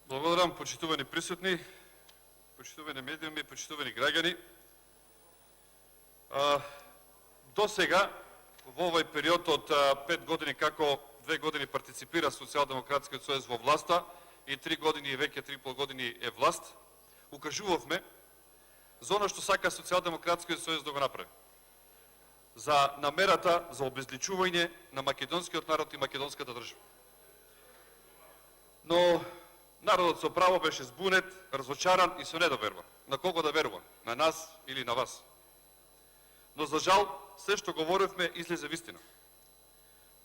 Благодарам, почитувани присутни, почитувани медиуми, почитувани граѓани. До сега, во овој период од 5 години, како 2 години партиципира Социјалдемократскиот сојуз во власта и 3 години и веќе 3,5 години е власт, укажувавме за оно што сака Социјалдемократскиот сојуз да го направи. За намерата за обезличување на македонскиот народ и македонската држава. Но народот со право беше збунет, разочаран и со недоверба. На кого да верува? На нас или на вас? Но за жал, се што говоревме излезе вистина.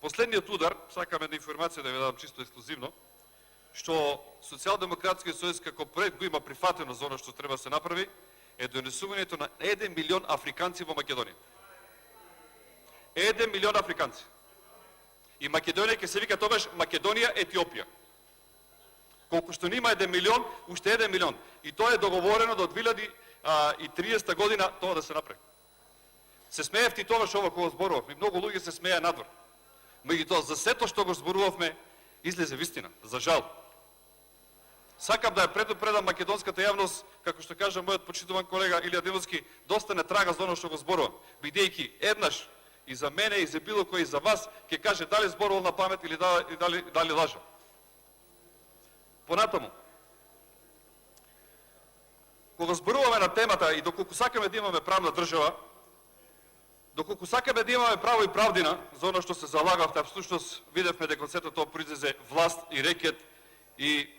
Последниот удар, сакам една информација да ви дадам чисто ексклузивно, што Социјалдемократскиот сојуз како проект го има прифатено за оно што треба да се направи, е донесувањето на 1 милион африканци во Македонија. 1 милион африканци. И Македонија ќе се вика тогаш Македонија Етиопија. Колку што нима 1 милион, уште 1 милион. И тоа е договорено до 2030 година тоа да се направи. Се смеевте и тогаш ова кога зборував, и многу луѓе се смеја надвор. Меѓутоа за сето што го зборувавме излезе вистина, за жал. Сакам да ја предупредам македонската јавност, како што кажа мојот почитуван колега Илија Демовски, доста не трага за оно што го зборувам, бидејќи еднаш и за мене и за било кој и за вас ќе каже дали зборувал на памет или дали лажа. Понатаму, кога зборуваме на темата и доколку сакаме да имаме правна држава, доколку сакаме да имаме право и правдина, за оно што се залагавте, а всушност видевме дека од сето тоа произлезе власт и рекет и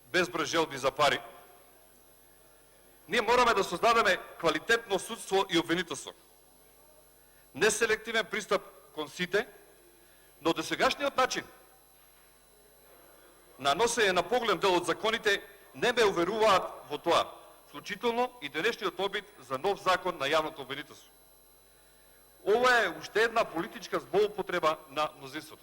безброј желби за пари, ние мораме да создадеме квалитетно судство и обвинителство. Неселективен пристап кон сите, но досегашниот начин на носење на поголем дел од законите не ме уверуваат во тоа, вклучително и денешниот обид за нов закон на јавното обвинителство. Ова е уште една политичка злоупотреба на мнозинството.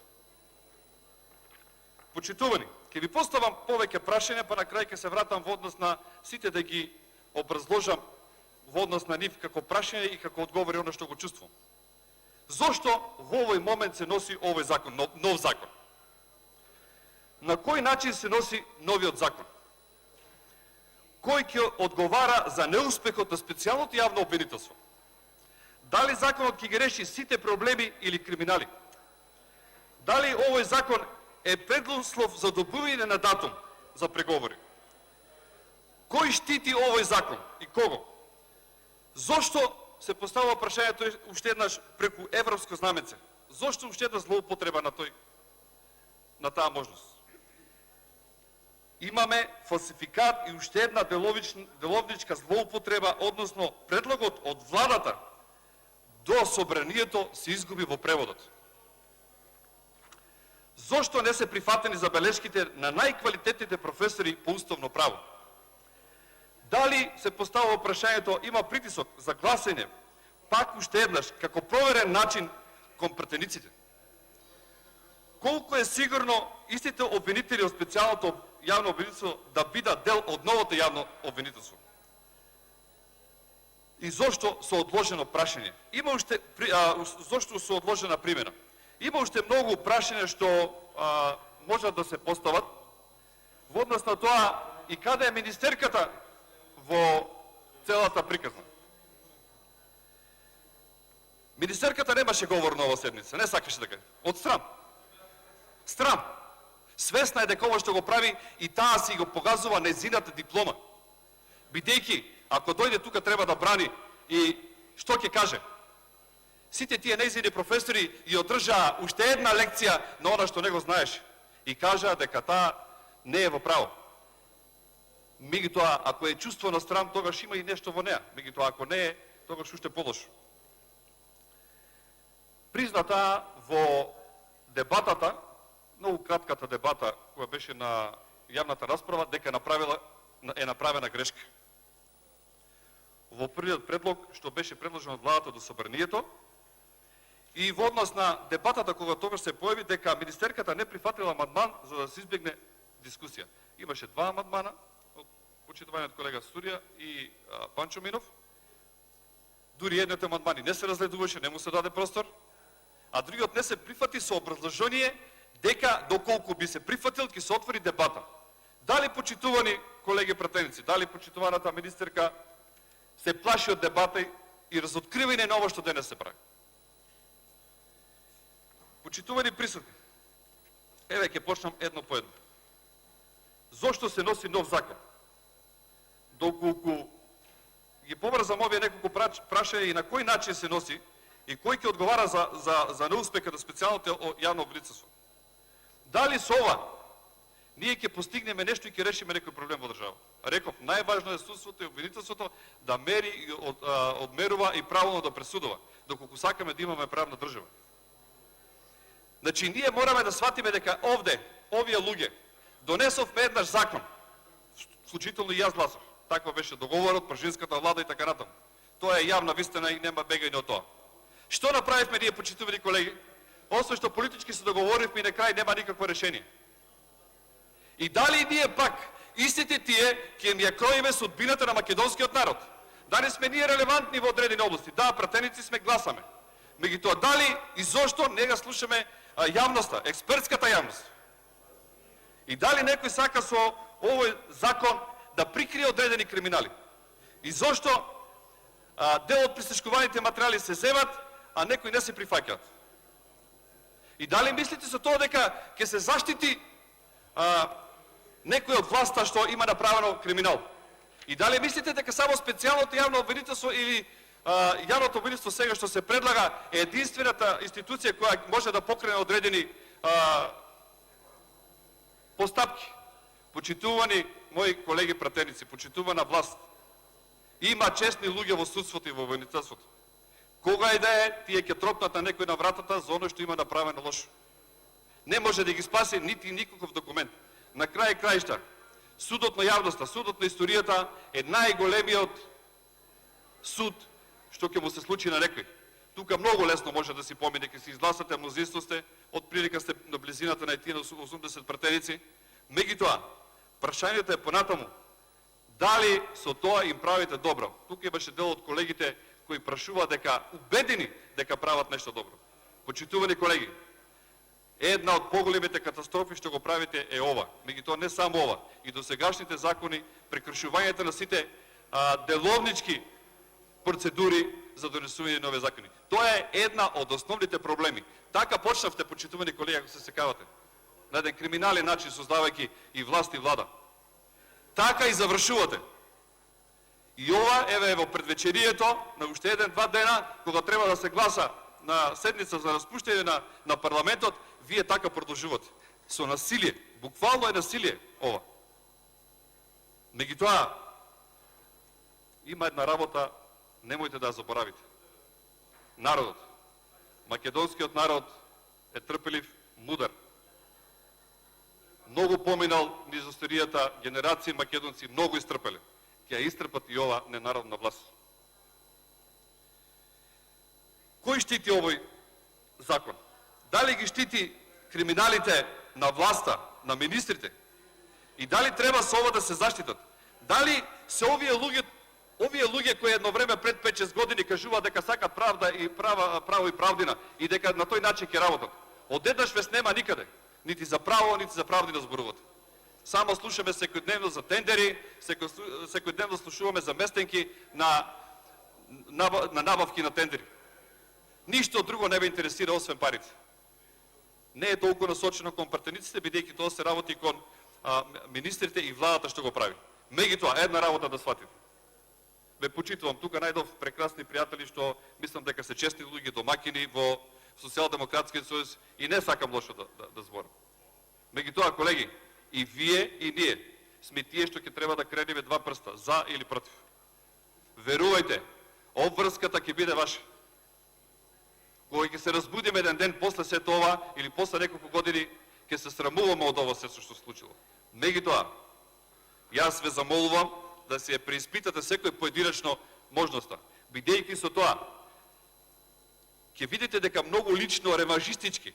Почитувани, ќе ви поставам повеќе прашања, па на крај ќе се вратам во однос на сите да ги образложам во однос на нив како прашање и како одговори оно што го чувствувам. Зошто во овој момент се носи овој закон, нов закон? На кој начин се носи новиот закон? Кој ќе одговара за неуспехот на специјалното јавно обвинителство? Дали законот ќе ги реши сите проблеми или криминали? Дали овој закон е предуслов за добивање на датум за преговори? Кој штити овој закон и кого? Зошто се поставува прашањето уште еднаш преку европско знамеце? Зошто уште една злоупотреба на таа можност? Имаме фалсификат и уште една деловничка злоупотреба, односно предлогот од владата до собранието се изгуби во преводот. Зошто не се прифатени забелешките на најквалитетните професори по уставно право? Дали се поставува прашањето, има притисок за гласење, пак уште еднаш, како проверен начин кон претениците? Колку е сигурно истите обвинители од специјалното јавно обвинителство да бидат дел од новото јавно обвинителство? И зошто со одложено прашање? Има уште зошто со одложена примена? Има уште многу прашања што можат да се постават во однос на тоа и каде е министерката во целата приказна. Министерката немаше говор на ова седница, не сакаше така. Од срам. Срам. Свесна е дека ова што го прави и таа си го погазува незината диплома. Бидејќи, ако дојде тука треба да брани и што ќе каже? Сите тие нејзини професори и одржаа уште една лекција на она што не го знаеше и кажаа дека таа не е во право. Меѓутоа, ако е чувство на срам, тогаш има и нешто во неа. Меѓутоа, ако не е, тогаш уште полошо. Призната во дебатата, многу кратката дебата која беше на јавната расправа, дека е направена грешка. Во првиот предлог што беше предложен од владата до собранието и во однос на дебатата кога тогаш се појави дека министерката не прифатила амандман за да се избегне дискусија. Имаше 2 амандмана од почитуваниот колега Стурија и Панчо Минов. Дури едните амандмани не се разгледуваше, не му се даде простор, а другиот не се прифати со образложение дека доколку би се прифатил ќе се отвори дебата. Дали почитувани колеги пратеници, дали почитуваната министерка се плаши од дебата и разоткривање на ова што денес се прави. Почитувани присутни, еве ќе почнам едно по едно. Зошто се носи нов закон? Доколку ги поврзам овие неколку прашања и на кој начин се носи и кој ќе одговара за неуспехот на специјалното јавно обвинителство. Дали со ова ние ќе постигнеме нешто и ќе решиме некој проблем во држава? Реков, најважно е судството и обвинителството да мери и одмерува и правилно да пресудува, доколку сакаме да имаме правна држава. Значи, ние мораме да сватиме дека овде, овие луѓе, донесовме еднаш закон, случително и јас гласов. Таква беше договорот, пржинската влада и така натаму. Тоа е јавна вистина и нема бегање од тоа. Што направивме ние, почитувани колеги? Освен што политички се договоривме и на крај нема никакво решение. И дали ние пак, истите тие, ќе ни ја кроиме судбината на македонскиот народ? Дали сме ние релевантни во одредени области? Да, пратеници сме, гласаме. Меѓутоа, дали и зошто не ga слушаме јавноста, експертската јавност? И дали некој сака со овој закон да прикрие одредени криминали? И зошто дел од прислушкуваните материјали се земат, а некои не се прифаќаат? И дали мислите со тоа дека ќе се заштити некој од власта што има направено криминал? И дали мислите дека само специјалното јавно обвинителство или јавното обвинителство сега што се предлага е единствената институција која може да покрене одредени постапки? Почитувани мои колеги пратеници, почитувана власт, има честни луѓе во судството и во обвинителството. Кога и да е, тие ќе тропнат на некој на вратата за оно што има направено лошо. Не може да ги спаси нити никаков документ. На крај краишта, судот на јавноста, судот на историјата е најголемиот суд што ќе му се случи на некој. Тука многу лесно може да си помине, ќе си изгласате, мнозинство сте, од прилика сте на близината на етина 80 пратеници. Меѓутоа, прашањето е понатаму, дали со тоа им правите добро? Тука имаше дел од колегите кои прашуваат дека убедени дека прават нешто добро. Почитувани колеги, една од поголемите катастрофи што го правите е ова. Меѓутоа не само ова, и досегашните закони, прекршувањето на сите деловнички процедури за донесување нови закони. Тоа е една од основните проблеми. Така почнавте, почитувани колеги, ако се секавате, на еден криминален начин, создавајќи и власт и влада. Така и завршувате. И ова, еве во предвечерието, на уште еден-два дена, кога треба да се гласа на седница за распуштање на парламентот, вие така продолжувате. Со насилие. Буквално е насилие ова. Меѓутоа, има една работа, немојте да ја заборавите. Народот, македонскиот народ е трпелив, мудар. Многу поминал низ историјата, генерации македонци многу истрпеле. Ќе ја истрпат и ова ненародна власт. Кој штити овој закон? Дали ги штити криминалите на власта, на министрите? И дали треба со ова да се заштитат? Дали се овие луѓе кои едно време пред 5-6 години кажуваат дека сакат правда и право и правдина и дека на тој начин ќе работат, одеднаш веќе нема никаде, нити за право, нити за правдина зборуват. Само слушаме секојдневно за тендери, секојдневно слушуваме за местенки на набавки на тендери. Ништо друго не ве интересира освен парите. Не е толку насочено кон пратениците, бидејќи тоа се работи кон министрите и владата што го прави. Меѓутоа, една работа да сватите. Ве почитувам, тука најдов прекрасни пријатели што мислам дека се честни луѓе, домакини во Социјалдемократскиот сојуз и не сакам лошо да зборам. Меѓутоа, колеги, и вие и ние сме тие што ќе треба да кренеме два прста, за или против. Верувајте, обврската ќе биде ваша. Кога ќе се разбудиме еден ден после сето ова или после неколку години, ќе се срамуваме од ова се што случило. Меѓутоа, јас ве замолувам да се преиспитате секој поединечно можноста, бидејќи со тоа ќе видите дека многу лично, реваншистички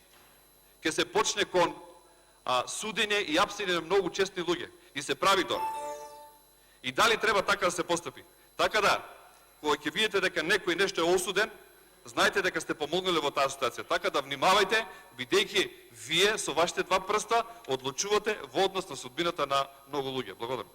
ќе се почне кон судење и апсење на многу честни луѓе. И се прави тоа. И дали треба така да се постапи? Така да, кога ќе видите дека некој нешто е осуден, знаете дека сте помогнале во таа ситуација. Така да внимавајте, бидејќи вие со вашите два прста одлучувате во однос на судбината на многу луѓе. Благодарам.